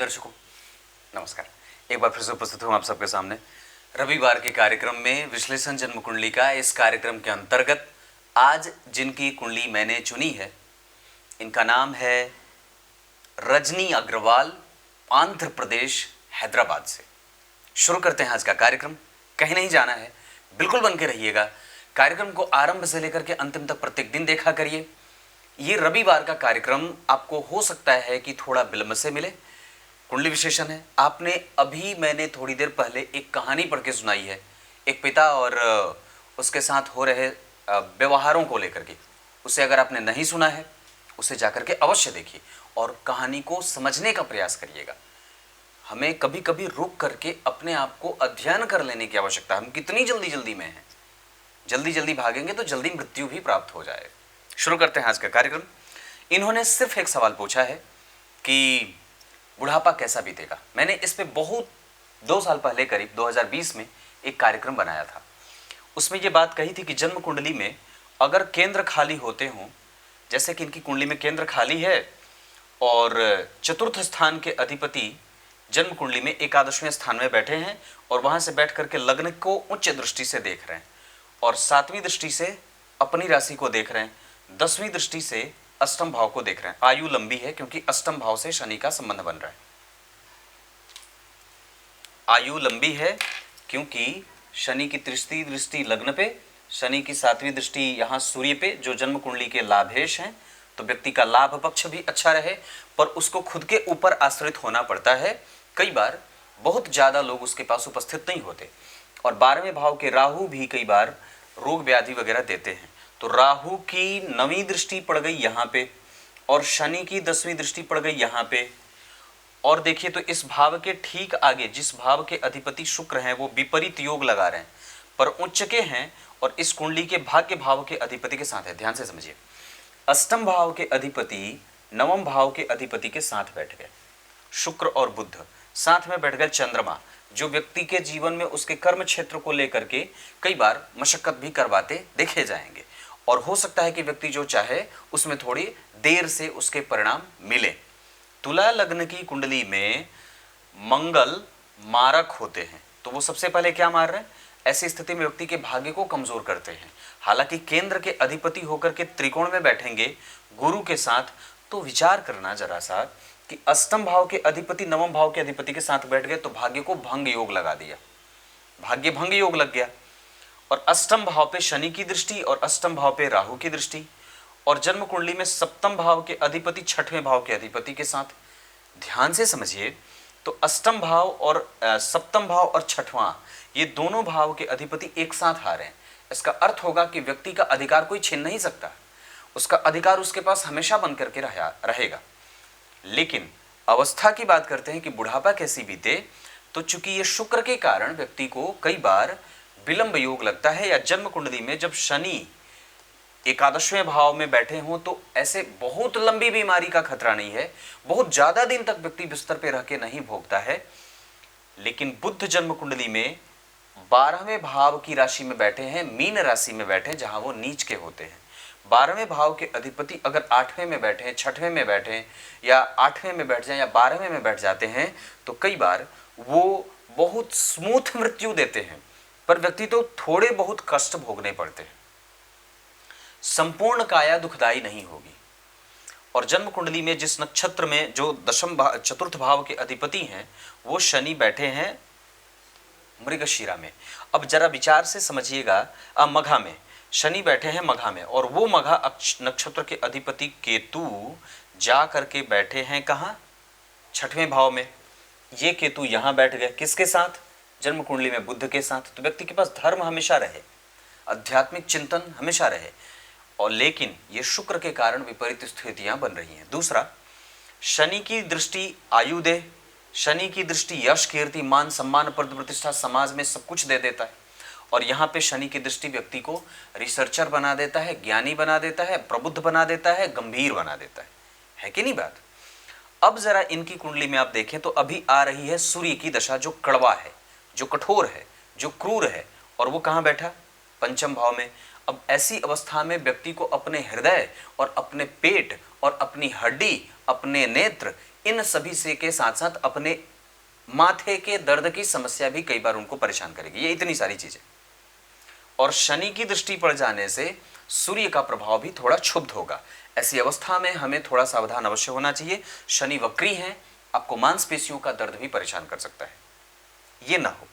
दर्शकों, नमस्कार। एक बार फिर से उपस्थित हूँ आप सबके सामने रविवार के कार्यक्रम में विश्लेषण जन्म कुंडली का। इस कार्यक्रम के अंतर्गत आज जिनकी कुंडली मैंने चुनी है, इनका नाम है रजनी अग्रवाल, आंध्र प्रदेश, हैदराबाद से। शुरू करते हैं आज का कार्यक्रम। कहीं नहीं जाना है, बिल्कुल बन के रहिएगा। कार्यक्रम को आरंभ से लेकर के अंतिम तक प्रत्येक दिन देखा करिए। ये रविवार का कार्यक्रम आपको हो सकता है कि थोड़ा विलंब से मिले। कुंडली विशेषण है। मैंने थोड़ी देर पहले एक कहानी पढ़ के सुनाई है, एक पिता और उसके साथ हो रहे व्यवहारों को लेकर के। उसे अगर आपने नहीं सुना है, उसे जाकर के अवश्य देखिए और कहानी को समझने का प्रयास करिएगा। हमें कभी कभी रुक करके अपने आप को अध्ययन कर लेने की आवश्यकता है। हम कितनी जल्दी में हैं, जल्दी भागेंगे तो जल्दी मृत्यु भी प्राप्त हो जाए। शुरू करते हैं आज का कार्यक्रम। इन्होंने सिर्फ एक सवाल पूछा है कि बुढ़ापा कैसा बीतेगा। मैंने इस पे बहुत 2 साल पहले करीब 2020 में एक कार्यक्रम बनाया था। उसमें ये बात कही थी कि जन्म कुंडली में अगर केंद्र खाली होते हों, जैसे कि इनकी कुंडली में केंद्र खाली है और चतुर्थ स्थान के अधिपति जन्म कुंडली में एकादशवें स्थान में बैठे हैं और वहां से बैठ करके लग्न को उच्च दृष्टि से देख रहे हैं और 7वीं दृष्टि से अपनी राशि को देख रहे हैं, 10वीं दृष्टि से अष्टम भाव को देख रहे हैं। आयु लंबी है क्योंकि अष्टम भाव से शनि का संबंध बन रहा है। आयु लंबी है क्योंकि शनि की तीसरी दृष्टि लग्न पे, शनि की 7वीं दृष्टि यहाँ सूर्य पे, जो जन्म कुंडली के लाभेश हैं। तो व्यक्ति का लाभ पक्ष भी अच्छा रहे, पर उसको खुद के ऊपर आश्रित होना पड़ता है। कई बार बहुत ज्यादा लोग उसके पास उपस्थित नहीं होते। और 12वें भाव के राहु भी कई बार रोग व्याधि वगैरह देते हैं। तो राहु की 9वीं दृष्टि पड़ गई यहाँ पे और शनि की 10वीं दृष्टि पड़ गई यहाँ पे। और देखिए तो इस भाव के ठीक आगे जिस भाव के अधिपति शुक्र हैं वो विपरीत योग लगा रहे हैं, पर उच्च के हैं और इस कुंडली के भाग्य भाव के अधिपति के साथ है। ध्यान से समझिए, अष्टम भाव के अधिपति 9वें भाव के अधिपति के साथ बैठ गए। शुक्र और बुध साथ में बैठ गए। चंद्रमा जो व्यक्ति के जीवन में उसके कर्म क्षेत्र को लेकर के कई बार मशक्कत भी करवाते देखे जाएंगे और हो सकता है कि व्यक्ति जो चाहे उसमें थोड़ी देर से उसके परिणाम मिले। तुला लग्न की कुंडली में मंगल मारक होते हैं, तो वो सबसे पहले क्या मार रहे हैं? ऐसी स्थिति में व्यक्ति के भाग्य को कमजोर करते हैं। हालांकि केंद्र के अधिपति होकर के त्रिकोण में बैठेंगे गुरु के साथ, तो विचार करना जरा सा कि अष्टम भाव के अधिपति 9वें भाव के अधिपति के साथ बैठ गए तो भाग्य को भंग योग लगा दिया, भाग्य भंग योग लग गया। और अष्टम भाव पे शनि की दृष्टि और अष्टम भाव पे राहु की दृष्टि और जन्म कुंडली में सप्तम भाव के अधिपति 6वें भाव के अधिपति के साथ। ध्यान से समझिए, तो अष्टम भाव और सप्तम भाव और 6वां ये दोनों भाव के अधिपति एक साथ आ रहे हैं। इसका अर्थ होगा कि व्यक्ति का अधिकार कोई छीन नहीं सकता, उसका अधिकार उसके पास हमेशा बन करके रहेगा। लेकिन अवस्था की बात करते हैं कि बुढ़ापा कैसी बीते, तो चूंकि ये शुक्र के कारण व्यक्ति को कई बार विलंब योग लगता है, या जन्म कुंडली में जब शनि एकादशवें भाव में बैठे हों तो ऐसे बहुत लंबी बीमारी का खतरा नहीं है, बहुत ज्यादा दिन तक व्यक्ति बिस्तर पे रह के नहीं भोगता है। लेकिन बुध जन्म कुंडली में 12वें भाव की राशि में बैठे हैं, मीन राशि में बैठे हैं जहां वो नीच के होते हैं। 12वें भाव के अधिपति अगर 8वें में बैठे हैं, 6वें में बैठे हैं या 8वें में बैठ जाएं या 12वें में बैठ जाते हैं तो कई बार वो बहुत स्मूथ मृत्यु देते हैं, पर व्यक्ति तो थोड़े बहुत कष्ट भोगने पड़ते हैं। संपूर्ण काया दुखदायी नहीं होगी। और जन्म कुंडली में जिस नक्षत्र में जो चतुर्थ भाव के अधिपति हैं वो शनि बैठे हैं मृगशिरा में। अब जरा विचार से समझिएगा, मघा में शनि बैठे हैं, मघा में, और वो मघा नक्षत्र के अधिपति केतु जा करके बैठे हैं कहाँ? 6वें भाव में। ये केतु यहां बैठ गए किसके साथ? जन्म कुंडली में बुध के साथ। तो व्यक्ति के पास धर्म हमेशा रहे, आध्यात्मिक चिंतन हमेशा रहे, और लेकिन ये शुक्र के कारण विपरीत स्थितियां बन रही हैं। दूसरा, शनि की दृष्टि आयु दे, शनि की दृष्टि यश कीर्ति मान सम्मान पद प्रतिष्ठा समाज में सब कुछ दे देता है। और यहाँ पे शनि की दृष्टि व्यक्ति को रिसर्चर बना देता है, ज्ञानी बना देता है, प्रबुद्ध बना देता है, गंभीर बना देता है कि नहीं बात? अब जरा इनकी कुंडली में आप देखें तो अभी आ रही है सूर्य की दशा, जो कड़वा है, जो कठोर है, जो क्रूर है, और वो कहाँ बैठा? 5म भाव में। अब ऐसी अवस्था में व्यक्ति को अपने हृदय और अपने पेट और अपनी हड्डी, अपने नेत्र, इन सभी से के साथ साथ अपने माथे के दर्द की समस्या भी कई बार उनको परेशान करेगी। ये इतनी सारी चीजें। और शनि की दृष्टि पड़ जाने से सूर्य का प्रभाव भी थोड़ा क्षुब्ध होगा। ऐसी अवस्था में हमें थोड़ा सावधान अवश्य होना चाहिए। शनि वक्री है, आपको मांसपेशियों का दर्द भी परेशान कर सकता है, ये ना हो।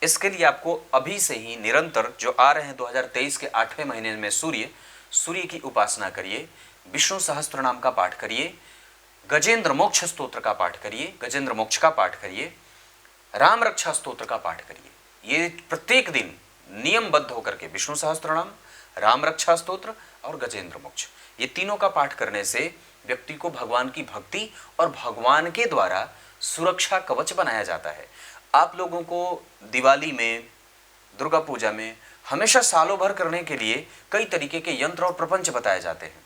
इसके लिए आपको अभी से ही निरंतर जो आ रहे हैं 2023 के 8वें महीने में सूर्य की उपासना करिए, विष्णु सहस्त्र नाम का पाठ करिए, गजेंद्र मोक्ष स्तोत्र का पाठ करिए, गजेंद्र मोक्ष का पाठ करिए, राम रक्षा स्तोत्र का पाठ करिए। ये प्रत्येक दिन नियमबद्ध होकर के विष्णु सहस्त्रनाम, राम रक्षा स्तोत्र और गजेंद्र मोक्ष, ये तीनों का पाठ करने से व्यक्ति को भगवान की भक्ति और भगवान के द्वारा सुरक्षा कवच बनाया जाता है। आप लोगों को दिवाली में, दुर्गा पूजा में हमेशा सालों भर करने के लिए कई तरीके के यंत्र और प्रपंच बताए जाते हैं।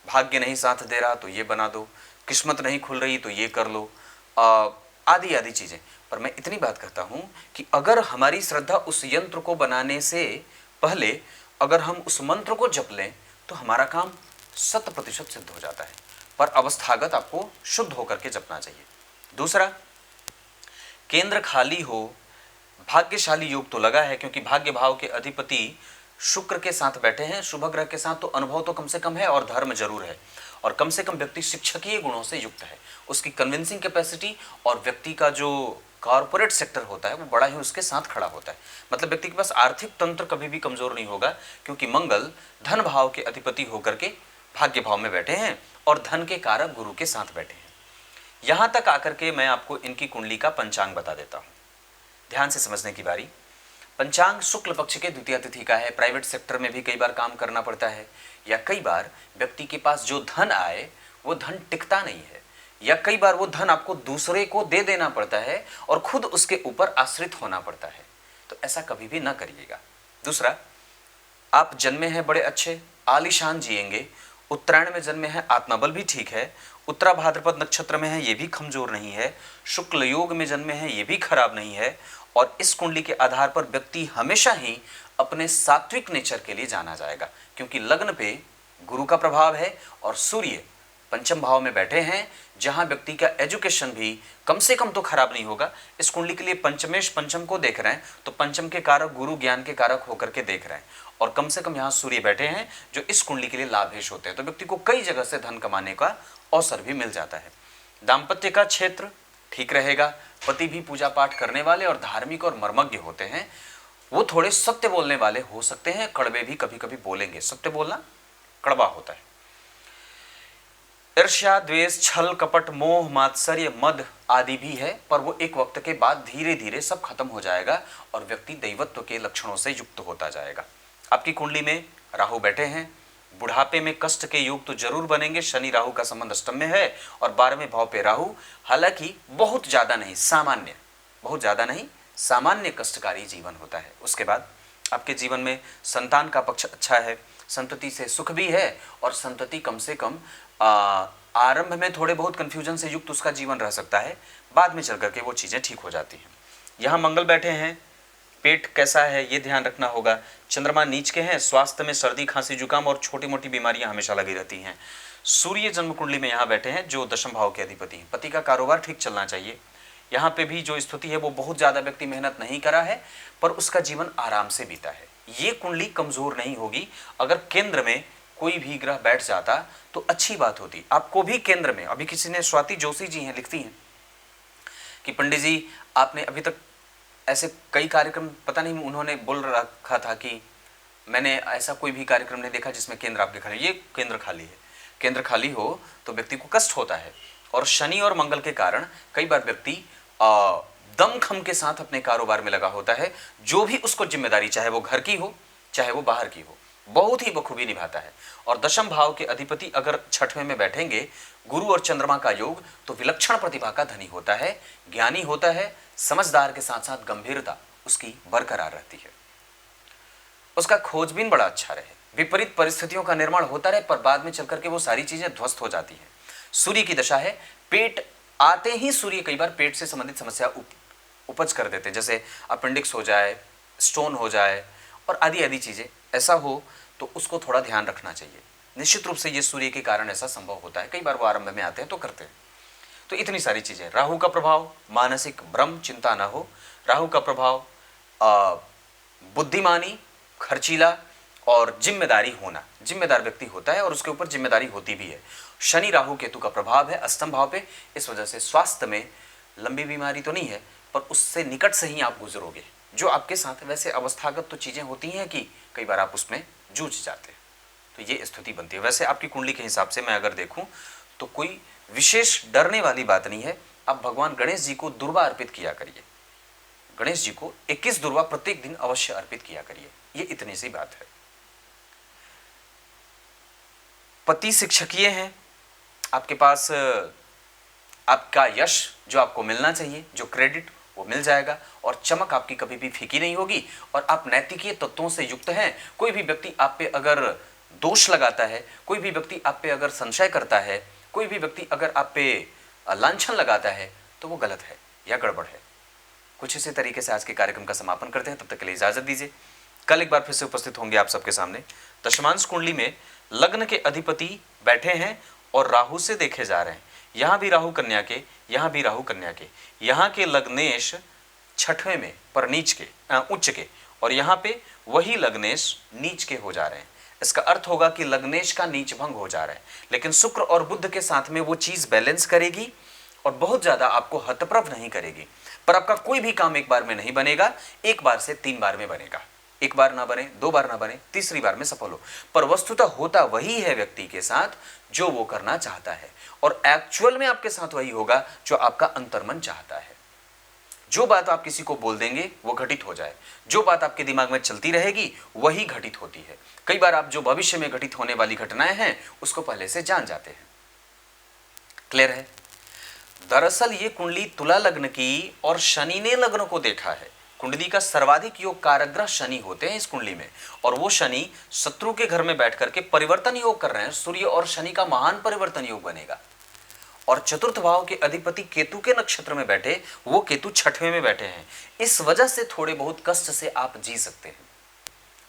भाग्य नहीं साथ दे रहा तो ये बना दो, किस्मत नहीं खुल रही तो ये कर लो, आदि आदि चीजें। पर मैं इतनी बात करता हूं कि अगर हमारी श्रद्धा उस यंत्र को बनाने से पहले अगर हम उस मंत्र को जप लें तो हमारा काम 100% सिद्ध हो जाता है। पर अवस्थागत आपको शुद्ध होकर के जपना चाहिए। दूसरा, केंद्र खाली हो, भाग्यशाली योग तो लगा है क्योंकि भाग्य भाव के अधिपति शुक्र के साथ बैठे हैं, शुभ ग्रह के साथ, तो अनुभव तो कम से कम है और धर्म जरूर है। और कम से कम व्यक्ति शिक्षकीय गुणों से युक्त है, उसकी कन्विंसिंग कैपेसिटी और व्यक्ति का जो कॉर्पोरेट सेक्टर होता है वो बड़ा ही उसके साथ खड़ा होता है। मतलब व्यक्ति के पास आर्थिक तंत्र कभी भी कमजोर नहीं होगा क्योंकि मंगल धन भाव के अधिपति होकर के भाग्य भाव में बैठे हैं और धन के कारक गुरु के साथ बैठे हैं। यहां तक आकर के मैं आपको इनकी कुंडली का पंचांग बता देता हूं, ध्यान से समझने की बारी। पंचांग शुक्ल पक्ष के द्वितीय तिथि का है। प्राइवेट सेक्टर में भी कई बार काम करना पड़ता है, या कई बार व्यक्ति के पास जो धन आए वो धन टिकता नहीं है, या कई बार वो धन आपको दूसरे को दे देना पड़ता है और खुद उसके ऊपर आश्रित होना पड़ता है। तो ऐसा कभी भी ना करिएगा। दूसरा, आप जन्मे हैं बड़े अच्छे, आलीशान जिएंगे। उत्तरायण में जन्मे हैं, आत्मबल भी ठीक है। उत्तरा भाद्रपद नक्षत्र में है, ये भी कमजोर नहीं है। शुक्ल योग में जन्मे हैं, ये भी खराब नहीं है। और इस कुंडली के आधार पर व्यक्ति हमेशा ही अपने सात्विक नेचर के लिए जाना जाएगा क्योंकि लग्न पे गुरु का प्रभाव है और सूर्य पंचम भाव में बैठे हैं, जहां व्यक्ति का एजुकेशन भी कम से कम तो खराब नहीं होगा। इस कुंडली के लिए पंचमेश पंचम को देख रहे हैं तो पंचम के कारक गुरु ज्ञान के कारक होकर के देख रहे हैं, और कम से कम यहाँ सूर्य बैठे हैं जो इस कुंडली के लिए लाभेश होते हैं। तो व्यक्ति को कई जगह से धन कमाने का अवसर भी मिल जाता है। दाम्पत्य का क्षेत्र ठीक रहेगा। पति भी पूजा पाठ करने वाले और धार्मिक और मर्मज्ञ होते हैं। वो थोड़े सत्य बोलने वाले हो सकते हैं, कड़वे भी कभी कभी बोलेंगे। सत्य बोलना कड़वा होता है। ईर्ष्या, द्वेष, छल, कपट, मोह, मात्सर्य, मद आदि भी है, पर वो एक वक्त के बाद धीरे धीरे सब खत्म हो जाएगा और व्यक्ति दैवत्व के लक्षणों से युक्त होता जाएगा। आपकी कुंडली में राहु बैठे हैं, बुढ़ापे में कष्ट के योग तो जरूर बनेंगे। शनि राहु का संबंध अष्टम में है और 12वें भाव पे राहु, हालांकि बहुत ज्यादा नहीं, सामान्य, बहुत ज्यादा नहीं, सामान्य कष्टकारी जीवन होता है। उसके बाद आपके जीवन में संतान का पक्ष अच्छा है, संतति से सुख भी है और संतति कम से कम आरंभ में थोड़े बहुत कंफ्यूजन से युक्त उसका जीवन रह सकता है, बाद में चल करके वो चीजें ठीक हो जाती हैं। यहाँ मंगल बैठे हैं, पेट कैसा है ये ध्यान रखना होगा। चंद्रमा नीच के हैं, स्वास्थ्य में सर्दी, खांसी, जुकाम और छोटी मोटी बीमारियां हमेशा लगी रहती हैं। सूर्य जन्म कुंडली में यहाँ बैठे हैं जो दशम भाव के अधिपति हैं। पति का कारोबार ठीक चलना चाहिए। यहाँ पे भी जो स्थिति है वो बहुत ज्यादा व्यक्ति मेहनत नहीं करा है पर उसका जीवन आराम से बीता है। ये कुंडली कमजोर नहीं होगी। अगर केंद्र में कोई भी ग्रह बैठ जाता तो अच्छी बात होती। आपको भी केंद्र में, अभी किसी ने, स्वाति जोशी जी हैं, लिखती हैं कि पंडित जी आपने अभी तक ऐसे कई कार्यक्रम, पता नहीं उन्होंने बोल रखा था कि मैंने ऐसा कोई भी कार्यक्रम नहीं देखा जिसमें केंद्र आपके खाली। ये केंद्र खाली है। केंद्र खाली हो तो व्यक्ति को कष्ट होता है और शनि और मंगल के कारण कई बार व्यक्ति दमखम के साथ अपने कारोबार में लगा होता है। जो भी उसको जिम्मेदारी, चाहे वो घर की हो चाहे वो बाहर की हो, बहुत ही बखूबी निभाता है। और दशम भाव के अधिपति अगर छठवें में बैठेंगे, गुरु और चंद्रमा का योग, तो विलक्षण प्रतिभा का धनी होता है, ज्ञानी होता है, समझदार के साथ साथ गंभीरता उसकी बरकरार रहती है। उसका खोजबीन बड़ा अच्छा रहे, विपरीत परिस्थितियों का निर्माण होता रहे पर बाद में चलकर के वो सारी चीजें ध्वस्त हो जाती हैं। सूर्य की दशा है, पेट आते ही सूर्य कई बार पेट से संबंधित समस्या उपज कर देते हैं, जैसे अपेंडिक्स हो जाए, स्टोन हो जाए और आदि आदि चीजें। ऐसा हो तो उसको थोड़ा ध्यान रखना चाहिए। निश्चित रूप से ये सूर्य के कारण ऐसा संभव होता है। कई बार वो आरंभ में आते हैं तो करते हैं। तो इतनी सारी चीजें। राहु का प्रभाव मानसिक भ्रम चिंता ना हो, राहु का प्रभाव बुद्धिमानी, खर्चीला और जिम्मेदारी होना, जिम्मेदार व्यक्ति होता है और उसके ऊपर जिम्मेदारी होती भी है। शनि राहु केतु का प्रभाव है अष्टम भाव पे, इस वजह से स्वास्थ्य में लंबी बीमारी तो नहीं है पर उससे निकट से ही आप गुजरोगे जो आपके साथ। वैसे अवस्थागत तो चीजें होती हैं कि कई बार आप उसमें जूझ जाते हैं, तो ये स्थिति बनती है। वैसे आपकी कुंडली के हिसाब से मैं अगर देखूं तो कोई विशेष डरने वाली बात नहीं है। आप भगवान गणेश जी को दुर्वा अर्पित किया करिए, गणेश जी को 21 दुर्वा प्रत्येक दिन अवश्य अर्पित किया करिए, ये इतनी सी बात है। पति शिक्षकीय हैं, आपके पास आपका यश जो आपको मिलना चाहिए, जो क्रेडिट वो मिल जाएगा और चमक आपकी कभी भी फीकी नहीं होगी और आप नैतिकीय तत्वों से युक्त हैं। कोई भी व्यक्ति आप पे अगर दोष लगाता है, कोई भी व्यक्ति आप पे अगर संशय करता है, कोई भी व्यक्ति अगर आप पे लांछन लगाता है तो वो गलत है या गड़बड़ है। कुछ इसी तरीके से आज के कार्यक्रम का समापन करते हैं, तब तक के लिए इजाजत दीजिए। कल एक बार फिर से उपस्थित होंगे आप सबके सामने। दशमांश कुंडली में लग्न के अधिपति बैठे हैं और राहु से देखे जा रहे हैं। यहां भी राहु कन्या के, यहां भी राहु कन्या के, यहां के लग्नेश छठवें में पर नीच के उच्च के, और यहां पे वही लग्नेश नीच के हो जा रहे हैं। इसका अर्थ होगा कि लग्नेश का नीच भंग हो जा रहा है, लेकिन शुक्र और बुध के साथ में वो चीज बैलेंस करेगी और बहुत ज्यादा आपको हतप्रभ नहीं करेगी। पर आपका कोई भी काम एक बार में नहीं बनेगा, एक बार से 3 बार में बनेगा। एक बार ना बने, 2 बार ना बने, तीसरी बार में सफल हो। पर वस्तुतः होता वही है व्यक्ति के साथ जो वो करना चाहता है, और एक्चुअल में आपके साथ वही होगा जो आपका अंतर्मन चाहता है। जो बात आप किसी को बोल देंगे वो घटित हो जाए, जो बात आपके दिमाग में चलती रहेगी वही घटित होती है। कई बार आप जो भविष्य में घटित होने वाली घटनाएं हैं उसको पहले से जान जाते हैं। क्लियर है? दरअसल ये कुंडली तुला लग्न की और शनि ने लग्न को देखा है। कुंडली का सर्वाधिक योग कारक शनि होते हैं इस कुंडली में, और वो शनि शत्रु के घर में बैठ करके परिवर्तन योग कर रहे हैं। सूर्य और शनि का महान परिवर्तन योग बनेगा। और चतुर्थ भाव के अधिपति केतु के नक्षत्र में बैठे, वो केतु छठवें में बैठे हैं। इस वजह से थोड़े बहुत कष्ट से आप जी सकते हैं,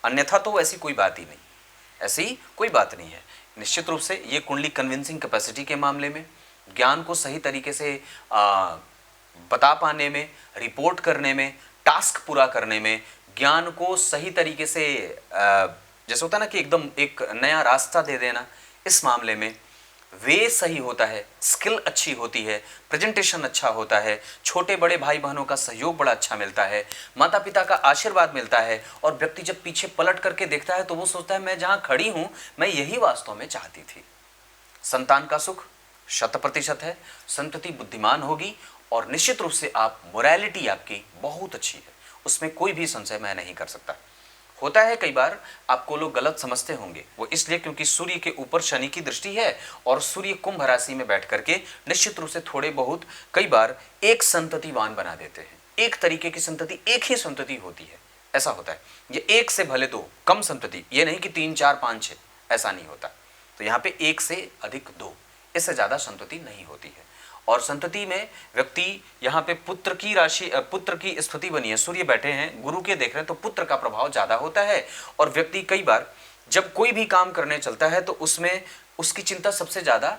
अन्यथा तो ऐसी कोई बात ही नहीं, ऐसी कोई बात नहीं है। निश्चित रूप से ये कुंडली कन्विंसिंग कैपेसिटी के मामले में, ज्ञान को सही तरीके से बता पाने में, रिपोर्ट करने में, टास्क पूरा करने में, ज्ञान को सही तरीके से जैसे होता है ना कि एकदम एक नया रास्ता दे देना, इस मामले में वे सही होता है, स्किल अच्छी होती है, प्रेजेंटेशन अच्छा होता है, छोटे बड़े भाई बहनों का सहयोग बड़ा अच्छा मिलता है, माता पिता का आशीर्वाद मिलता है, और व्यक्ति जब पीछे पलट करके देखता है तो वो सोचता है मैं जहां खड़ी हूं मैं यही वास्तव में चाहती थी। संतान का सुख 100% है, संतति बुद्धिमान होगी, और निश्चित रूप से आप मोरालिटी आपकी बहुत अच्छी है, उसमें कोई भी संशय मैं नहीं कर सकता। होता है कई बार आपको लोग गलत समझते होंगे, वो इसलिए क्योंकि सूर्य के ऊपर शनि की दृष्टि है और सूर्य कुंभ राशि में बैठ करके निश्चित रूप से थोड़े बहुत कई बार एक संततिवान बना देते हैं। एक तरीके की संतति, एक ही संतति होती है, ऐसा होता है। ये एक से भले तो कम संतति, ये नहीं कि 3 4 5 6, ऐसा नहीं होता। तो यहाँ पे 1 से अधिक 2, इससे ज्यादा संतति नहीं होती है। और संतति में व्यक्ति यहाँ पे पुत्र की राशि, पुत्र की स्थिति बनी है, सूर्य बैठे हैं, गुरु के देख रहे हैं, तो पुत्र का प्रभाव ज्यादा होता है। और व्यक्ति कई बार जब कोई भी काम करने चलता है तो उसमें उसकी चिंता सबसे ज्यादा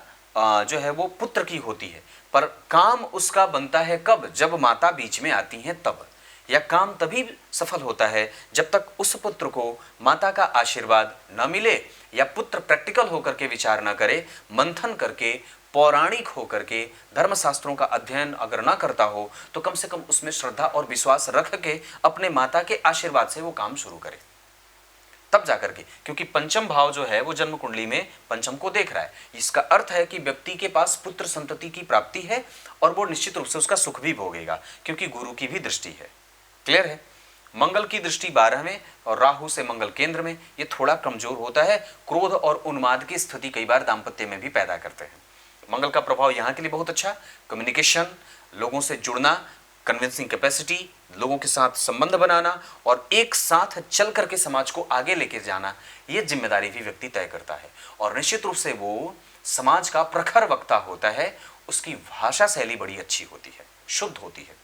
जो है वो पुत्र की होती है। पर काम उसका बनता है कब? जब माता बीच में आती हैं तब। या काम तभी सफल होता है जब तक उस पुत्र को माता का आशीर्वाद न मिले, या पुत्र प्रैक्टिकल होकर के विचार न करे, मंथन करके, पौराणिक होकर के, धर्मशास्त्रों का अध्ययन अगर ना करता हो तो कम से कम उसमें श्रद्धा और विश्वास रख के अपने माता के आशीर्वाद से वो काम शुरू करे, तब जाकर के। क्योंकि पंचम भाव जो है वो जन्म कुंडली में पंचम को देख रहा है। इसका अर्थ है कि व्यक्ति के पास पुत्र संतति की प्राप्ति है और वो निश्चित रूप से उसका सुख भी भोगेगा, क्योंकि गुरु की भी दृष्टि है। क्लियर है? मंगल की दृष्टि 12 में और राहु से मंगल केंद्र में, ये थोड़ा कमजोर होता है। क्रोध और उन्माद की स्थिति कई बार दाम्पत्य में भी पैदा करते हैं। मंगल का प्रभाव यहाँ के लिए बहुत अच्छा, कम्युनिकेशन, लोगों से जुड़ना, कन्विंसिंग कैपेसिटी, लोगों के साथ संबंध बनाना और एक साथ चल करके समाज को आगे लेके जाना, ये जिम्मेदारी भी व्यक्ति तय करता है। और निश्चित रूप से वो समाज का प्रखर वक्ता होता है। उसकी भाषा शैली बड़ी अच्छी होती है, शुद्ध होती है,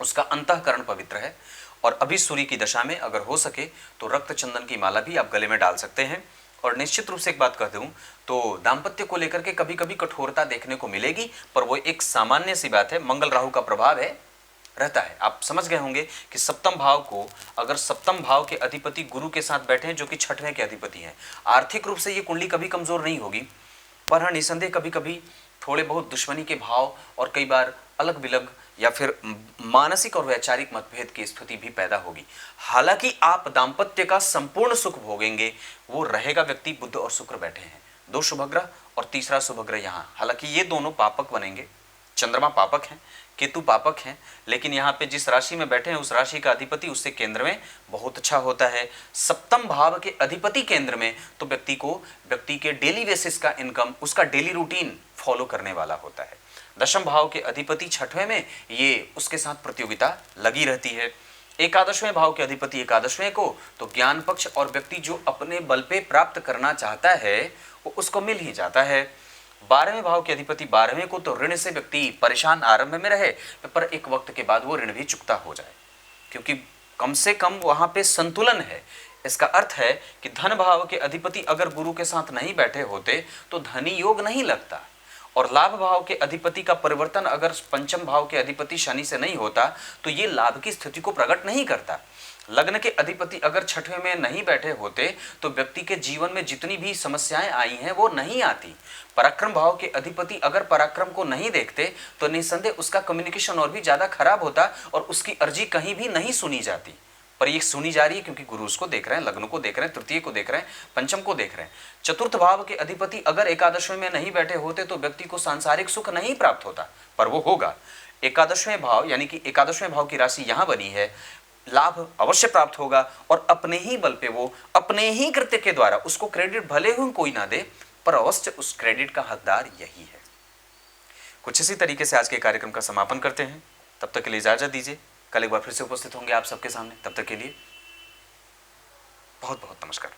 उसका अंतःकरण पवित्र है। और अभी सूर्य की दशा में अगर हो सके तो रक्त चंदन की माला भी आप गले में डाल सकते हैं और निश्चित रूप से एक बात कह दूं तो दाम्पत्य को लेकर के कभी कभी कठोरता देखने को मिलेगी, पर वो एक सामान्य सी बात है, मंगल राहु का प्रभाव है, रहता है। आप समझ गए होंगे कि सप्तम भाव को, अगर सप्तम भाव के अधिपति गुरु के साथ बैठे हैं जो कि छठवें के अधिपति हैं, आर्थिक रूप से ये कुंडली कभी कमजोर नहीं होगी, पर हाँ निसंदेह कभी कभी थोड़े बहुत दुश्मनी के भाव और कई बार अलग बिलग या फिर मानसिक और वैचारिक मतभेद की स्थिति भी पैदा होगी। हालांकि आप दाम्पत्य का संपूर्ण सुख भोगेंगे, वो रहेगा व्यक्ति। बुध और शुक्र बैठे हैं, दो शुभग्रह और तीसरा शुभग्रह यहाँ, हालांकि ये दोनों पापक बनेंगे। चंद्रमा पापक हैं, केतु पापक हैं, लेकिन यहाँ पे जिस राशि में बैठे हैं उस राशि का अधिपति उससे केंद्र में बहुत अच्छा होता है। सप्तम भाव के अधिपति केंद्र में, तो व्यक्ति के डेली बेसिस का इनकम, उसका डेली रूटीन फॉलो करने वाला होता है। दशम भाव के अधिपति छठवें में, ये उसके साथ प्रतियोगिता लगी रहती है। एकादशवें भाव के अधिपति एकादशवें को, तो ज्ञान पक्ष और व्यक्ति जो अपने बल पे प्राप्त करना चाहता है वो उसको मिल ही जाता है। 12वें भाव के अधिपति 12वें को, तो ऋण से व्यक्ति परेशान आरंभ में रहे, पर एक वक्त के बाद वो ऋण भी चुकता हो जाए, क्योंकि कम से कम वहां पे संतुलन है। इसका अर्थ है कि धन भाव के अधिपति अगर गुरु के साथ नहीं बैठे होते तो धनी योग नहीं लगता, और लाभ भाव के अधिपति का परिवर्तन अगर पंचम भाव के अधिपति शनि से नहीं होता तो ये लाभ की स्थिति को प्रकट नहीं करता। लग्न के अधिपति अगर छठवें में नहीं बैठे होते तो व्यक्ति के जीवन में जितनी भी समस्याएं आई हैं वो नहीं आती। पराक्रम भाव के अधिपति अगर पराक्रम को नहीं देखते तो निस्संदेह उसका कम्युनिकेशन और भी ज्यादा खराब होता और उसकी अर्जी कहीं भी नहीं सुनी जाती, पर ये सुनी जा रही है क्योंकि गुरु उसको देख रहे हैं, लग्न को देख रहे हैं, तृतीय को देख रहे हैं, पंचम को देख रहे हैं। चतुर्थ भाव के अधिपति अगर एकादशवें में नहीं बैठे होते तो व्यक्ति को सांसारिक सुख नहीं प्राप्त होता, पर वो होगा। एकादशवें भाव यानी कि एकादशवें भाव की राशि यहाँ बनी है, लाभ अवश्य प्राप्त होगा और अपने ही बल पे, वो अपने ही कृत्य के द्वारा, उसको क्रेडिट भले ही कोई ना दे पर अवश्य उस क्रेडिट का हकदार यही है। कुछ इसी तरीके से आज के कार्यक्रम का समापन करते हैं। तब तक के लिए इजाजत दीजिए, कल एक बार फिर से उपस्थित होंगे आप सबके सामने। तब तक के लिए बहुत बहुत नमस्कार।